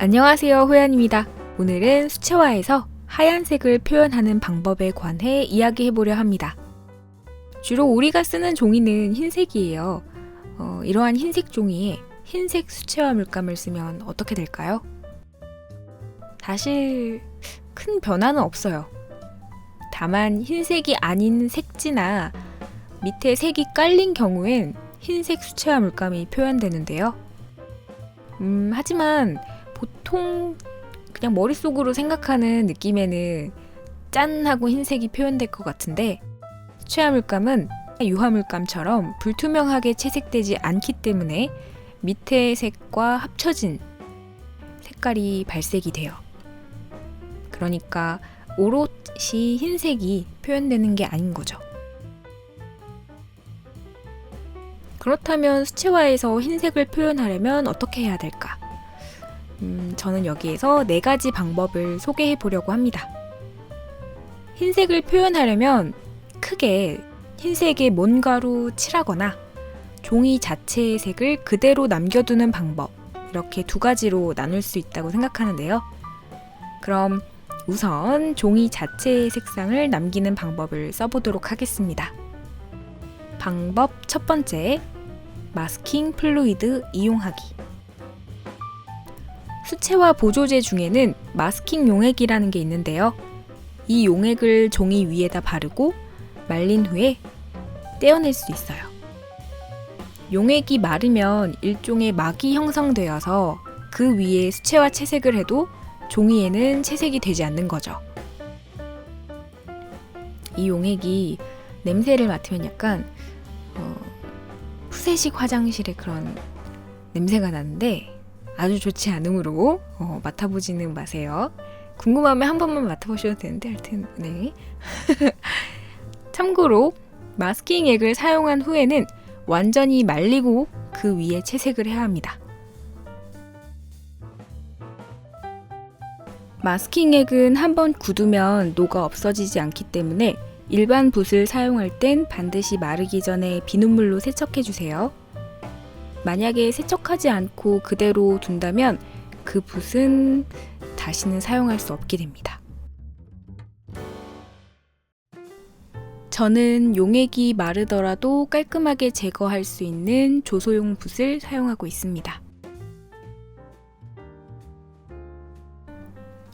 안녕하세요, 호연입니다. 오늘은 수채화에서 하얀색을 표현하는 방법에 관해 이야기해보려 합니다. 주로 우리가 쓰는 종이는 흰색이에요. 이러한 흰색 종이에 흰색 수채화 물감을 쓰면 어떻게 될까요? 사실 큰 변화는 없어요. 다만 흰색이 아닌 색지나 밑에 색이 깔린 경우엔 흰색 수채화 물감이 표현되는데요. 하지만 보통 그냥 머릿속으로 생각하는 느낌에는 짠 하고 흰색이 표현될 것 같은데, 수채화 물감은 유화물감처럼 불투명하게 채색되지 않기 때문에 밑에 색과 합쳐진 색깔이 발색이 돼요. 그러니까 오롯이 흰색이 표현되는 게 아닌 거죠. 그렇다면 수채화에서 흰색을 표현하려면 어떻게 해야 될까? 저는 여기에서 4가지 방법을 소개해 보려고 합니다. 흰색을 표현하려면 크게 흰색에 뭔가로 칠하거나 종이 자체의 색을 그대로 남겨두는 방법, 이렇게 2가지로 나눌 수 있다고 생각하는데요. 그럼 우선 종이 자체의 색상을 남기는 방법을 써보도록 하겠습니다. 방법 첫 번째, 마스킹 플루이드 이용하기. 수채화 보조제 중에는 마스킹 용액이라는 게 있는데요. 이 용액을 종이 위에다 바르고 말린 후에 떼어낼 수 있어요. 용액이 마르면 일종의 막이 형성되어서 그 위에 수채화 채색을 해도 종이에는 채색이 되지 않는 거죠. 이 용액이 냄새를 맡으면 약간 푸세식 화장실의 그런 냄새가 나는데 아주 좋지 않으므로 맡아보지는 마세요. 궁금하면 한 번만 맡아보셔도 되는데 하여튼 네. 참고로 마스킹 액을 사용한 후에는 완전히 말리고 그 위에 채색을 해야 합니다. 마스킹 액은 한번 굳으면 녹아 없어지지 않기 때문에 일반 붓을 사용할 땐 반드시 마르기 전에 비눗물로 세척해주세요. 만약에 세척하지 않고 그대로 둔다면 그 붓은 다시는 사용할 수 없게 됩니다. 저는 용액이 마르더라도 깔끔하게 제거할 수 있는 조소용 붓을 사용하고 있습니다.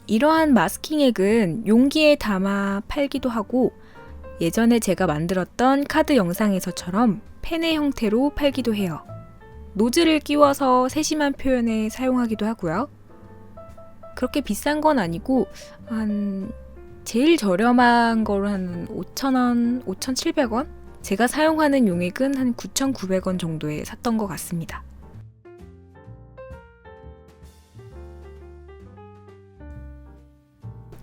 이러한 마스킹 액은 용기에 담아 팔기도 하고, 예전에 제가 만들었던 카드 영상에서처럼 펜의 형태로 팔기도 해요. 노즐을 끼워서 세심한 표현에 사용하기도 하고요. 그렇게 비싼 건 아니고 제일 저렴한 거로 한 5,000원, 5,700원? 제가 사용하는 용액은 한 9,900원 정도에 샀던 것 같습니다.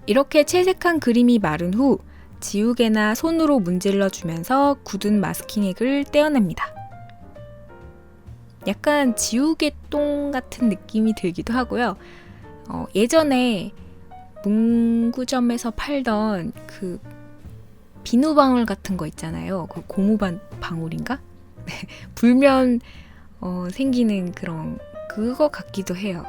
이렇게 채색한 그림이 마른 후 지우개나 손으로 문질러 주면서 굳은 마스킹 액을 떼어냅니다. 약간 지우개똥 같은 느낌이 들기도 하고요. 예전에 문구점에서 팔던 그 비누방울 같은 거 있잖아요. 그 고무방울인가? 불면 생기는 그거 같기도 해요.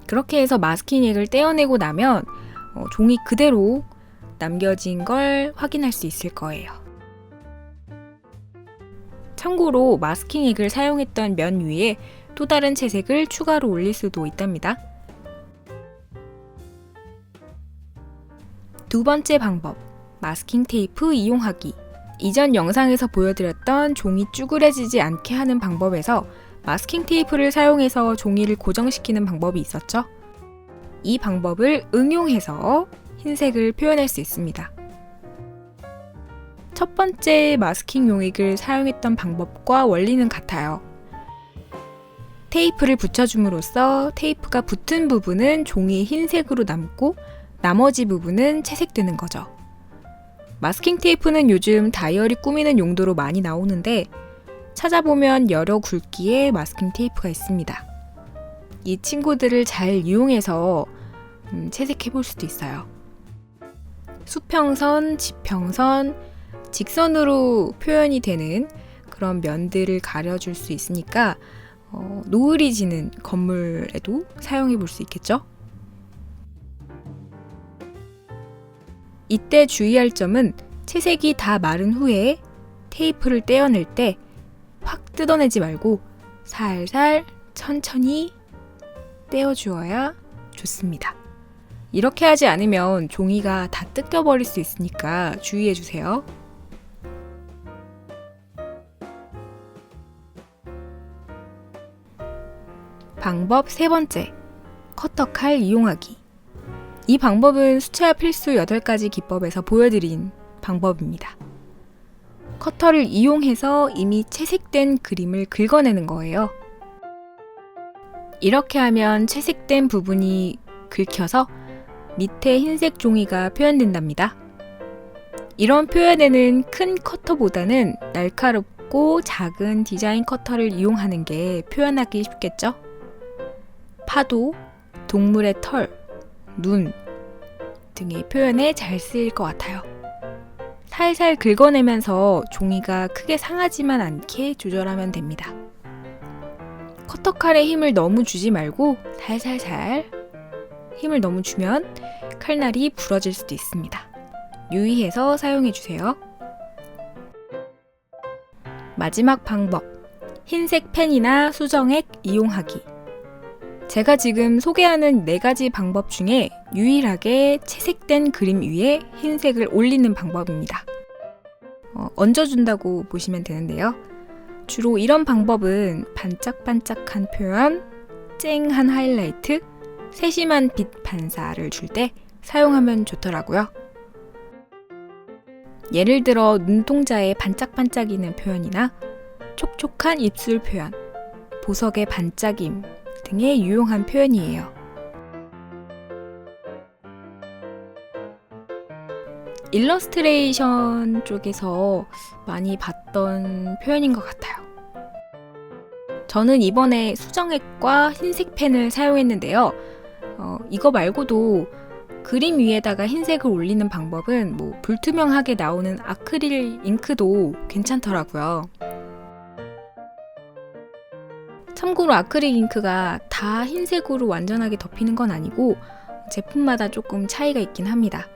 그렇게 해서 마스킹 액을 떼어내고 나면 종이 그대로 남겨진 걸 확인할 수 있을 거예요. 참고로 마스킹 액을 사용했던 면 위에 또 다른 채색을 추가로 올릴 수도 있답니다. 2번째 방법, 마스킹 테이프 이용하기. 이전 영상에서 보여드렸던 종이 쭈그레지지 않게 하는 방법에서 마스킹 테이프를 사용해서 종이를 고정시키는 방법이 있었죠? 이 방법을 응용해서 흰색을 표현할 수 있습니다. 첫 번째 마스킹 용액을 사용했던 방법과 원리는 같아요. 테이프를 붙여줌으로써 테이프가 붙은 부분은 종이의 흰색으로 남고 나머지 부분은 채색되는 거죠. 마스킹 테이프는 요즘 다이어리 꾸미는 용도로 많이 나오는데 찾아보면 여러 굵기의 마스킹 테이프가 있습니다. 이 친구들을 잘 이용해서 채색해 볼 수도 있어요. 수평선, 지평선, 직선으로 표현이 되는 그런 면들을 가려줄 수 있으니까 노을이 지는 건물에도 사용해 볼 수 있겠죠? 이때 주의할 점은 채색이 다 마른 후에 테이프를 떼어낼 때 확 뜯어내지 말고 살살 천천히 떼어주어야 좋습니다. 이렇게 하지 않으면 종이가 다 뜯겨버릴 수 있으니까 주의해주세요. 방법 세 번째, 커터칼 이용하기. 이 방법은 수채화 필수 8가지 기법에서 보여드린 방법입니다. 커터를 이용해서 이미 채색된 그림을 긁어내는 거예요. 이렇게 하면 채색된 부분이 긁혀서 밑에 흰색 종이가 표현된답니다. 이런 표현에는 큰 커터보다는 날카롭고 작은 디자인 커터를 이용하는 게 표현하기 쉽겠죠? 파도, 동물의 털, 눈 등의 표현에 잘 쓰일 것 같아요. 살살 긁어내면서 종이가 크게 상하지만 않게 조절하면 됩니다. 커터칼에 힘을 너무 주지 말고 살살살 힘을 너무 주면 칼날이 부러질 수도 있습니다. 유의해서 사용해주세요. 마지막 방법, 흰색 펜이나 수정액 이용하기. 제가 지금 소개하는 4가지 방법 중에 유일하게 채색된 그림 위에 흰색을 올리는 방법입니다. 얹어준다고 보시면 되는데요. 주로 이런 방법은 반짝반짝한 표현, 쨍한 하이라이트, 세심한 빛 반사를 줄 때 사용하면 좋더라고요. 예를 들어 눈동자에 반짝반짝이는 표현이나 촉촉한 입술 표현, 보석의 반짝임 등의 유용한 표현이에요. 일러스트레이션 쪽에서 많이 봤던 표현인 것 같아요. 저는 이번에 수정액과 흰색 펜을 사용했는데요. 이거 말고도 그림 위에다가 흰색을 올리는 방법은 불투명하게 나오는 아크릴 잉크도 괜찮더라고요. 참고로 아크릴 잉크가 다 흰색으로 완전하게 덮이는 건 아니고 제품마다 조금 차이가 있긴 합니다.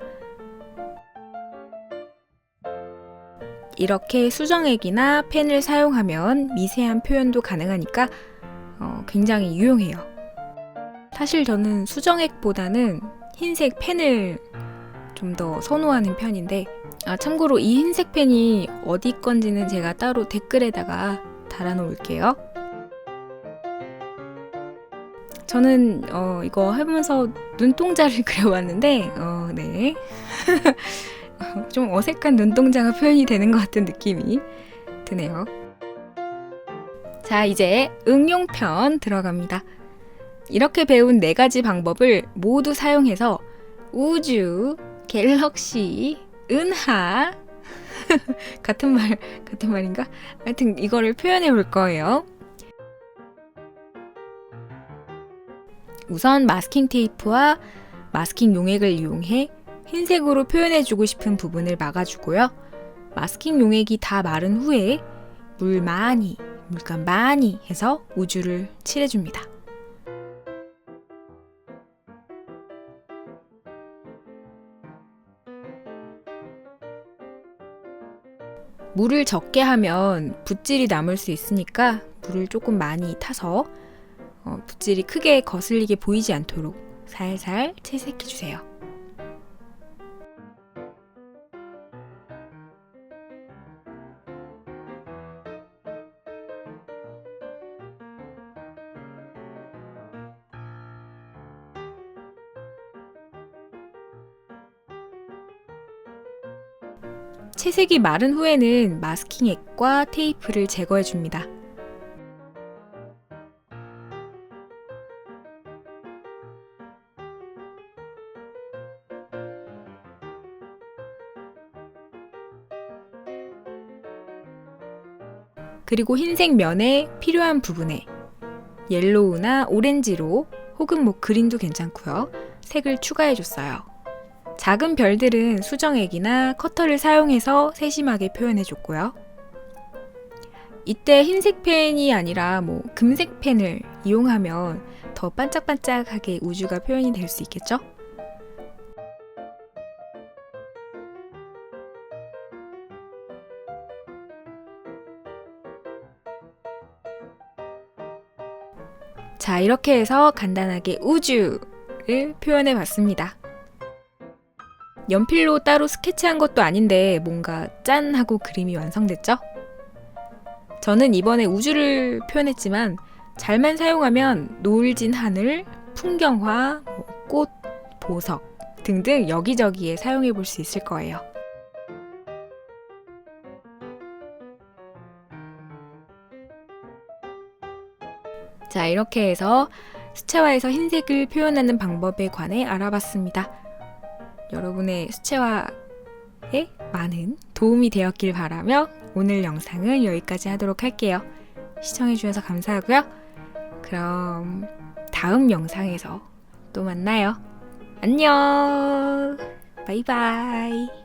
이렇게 수정액이나 펜을 사용하면 미세한 표현도 가능하니까 굉장히 유용해요. 사실 저는 수정액보다는 흰색 펜을 좀 더 선호하는 편인데 참고로 이 흰색 펜이 어디 건지는 제가 따로 댓글에다가 달아놓을게요. 저는 이거 하면서 눈동자를 그려봤는데 네. 좀 어색한 눈동자가 표현이 되는 것 같은 느낌이 드네요. 자, 이제 응용편 들어갑니다. 이렇게 배운 4가지 방법을 모두 사용해서 우주, 갤럭시, 은하 같은 말인가? 하여튼 이거를 표현해 볼 거예요. 우선 마스킹 테이프와 마스킹 용액을 이용해 흰색으로 표현해주고 싶은 부분을 막아주고요. 마스킹 용액이 다 마른 후에 물감 많이 해서 우주를 칠해줍니다. 물을 적게 하면 붓질이 남을 수 있으니까 물을 조금 많이 타서 붓질이 크게 거슬리게 보이지 않도록 살살 채색해주세요. 채색이 마른 후에는 마스킹액과 테이프를 제거해줍니다. 그리고 흰색 면에 필요한 부분에 옐로우나 오렌지로 혹은 그린도 괜찮고요. 색을 추가해줬어요. 작은 별들은 수정액이나 커터를 사용해서 세심하게 표현해줬고요. 이때 흰색 펜이 아니라 금색 펜을 이용하면 더 반짝반짝하게 우주가 표현이 될 수 있겠죠? 자, 이렇게 해서 간단하게 우주를 표현해 봤습니다. 연필로 따로 스케치한 것도 아닌데 뭔가 짠 하고 그림이 완성됐죠? 저는 이번에 우주를 표현했지만 잘만 사용하면 노을진 하늘, 풍경화, 꽃, 보석 등등 여기저기에 사용해 볼 수 있을 거예요. 자, 이렇게 해서 수채화에서 흰색을 표현하는 방법에 관해 알아봤습니다. 여러분의 수채화에 많은 도움이 되었길 바라며 오늘 영상은 여기까지 하도록 할게요. 시청해주셔서 감사하고요. 그럼 다음 영상에서 또 만나요. 안녕! 바이바이!